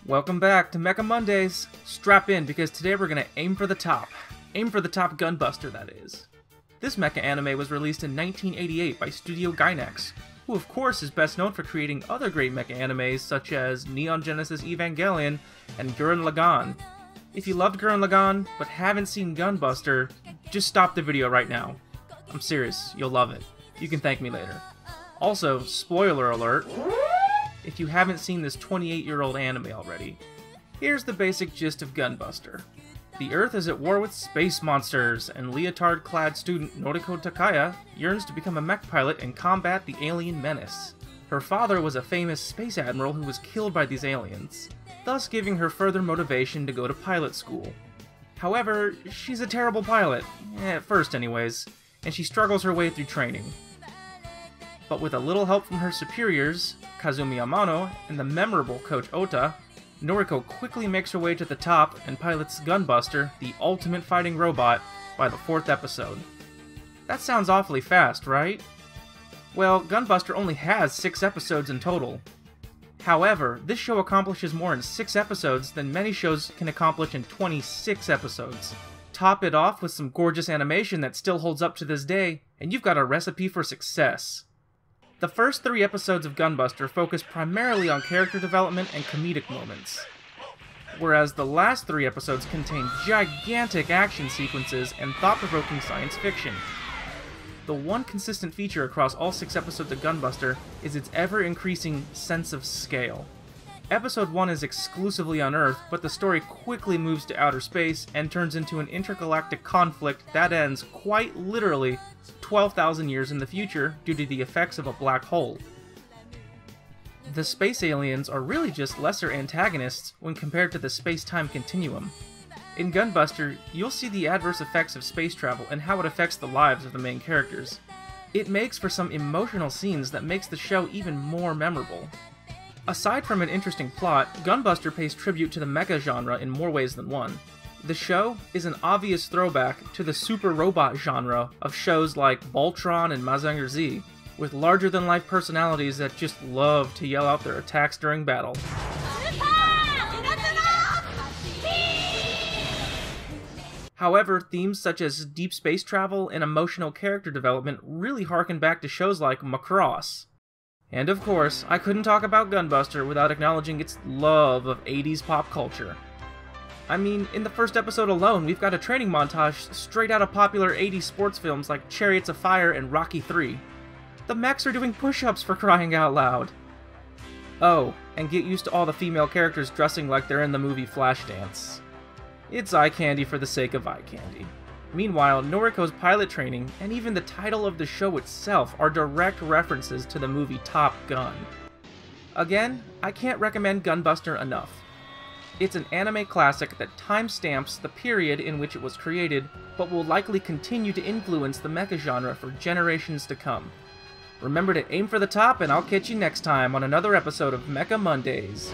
Welcome back to Mecha Mondays. Strap in because today we're gonna aim for the top. Aim for the top Gunbuster, that is. This mecha anime was released in 1988 by Studio Gainax, who of course is best known for creating other great mecha animes such as Neon Genesis Evangelion and Gurren Lagann. If you loved Gurren Lagann but haven't seen Gunbuster, just stop the video right now. I'm serious, you'll love it. You can thank me later. Also, spoiler alert, if you haven't seen this 28-year-old anime already, here's the basic gist of Gunbuster. The Earth is at war with space monsters, and leotard-clad student Noriko Takaya yearns to become a mech pilot and combat the alien menace. Her father was a famous space admiral who was killed by these aliens, thus giving her further motivation to go to pilot school. However, she's a terrible pilot, at first anyways, and she struggles her way through training. But with a little help from her superiors, Kazumi Amano, and the memorable Coach Ota, Noriko quickly makes her way to the top and pilots Gunbuster, the ultimate fighting robot, by the 4th episode. That sounds awfully fast, right? Well, Gunbuster only has 6 episodes in total. However, this show accomplishes more in 6 episodes than many shows can accomplish in 26 episodes. Top it off with some gorgeous animation that still holds up to this day, and you've got a recipe for success. The first 3 episodes of Gunbuster focus primarily on character development and comedic moments, whereas the last 3 episodes contain gigantic action sequences and thought-provoking science fiction. The one consistent feature across all 6 episodes of Gunbuster is its ever-increasing sense of scale. Episode 1 is exclusively on Earth, but the story quickly moves to outer space and turns into an intergalactic conflict that ends, quite literally, 12,000 years in the future due to the effects of a black hole. The space aliens are really just lesser antagonists when compared to the space-time continuum. In Gunbuster, you'll see the adverse effects of space travel and how it affects the lives of the main characters. It makes for some emotional scenes that makes the show even more memorable. Aside from an interesting plot, Gunbuster pays tribute to the mecha genre in more ways than one. The show is an obvious throwback to the super robot genre of shows like Voltron and Mazinger Z, with larger-than-life personalities that just love to yell out their attacks during battle. However, themes such as deep space travel and emotional character development really harken back to shows like Macross. And of course, I couldn't talk about Gunbuster without acknowledging its love of 80s pop culture. I mean, in the first episode alone, we've got a training montage straight out of popular 80s sports films like Chariots of Fire and Rocky III. The mechs are doing push-ups for crying out loud. Oh, and get used to all the female characters dressing like they're in the movie Flashdance. It's eye candy for the sake of eye candy. Meanwhile, Noriko's pilot training, and even the title of the show itself, are direct references to the movie Top Gun. Again, I can't recommend Gunbuster enough. It's an anime classic that timestamps the period in which it was created, but will likely continue to influence the mecha genre for generations to come. Remember to aim for the top, and I'll catch you next time on another episode of Mecha Mondays.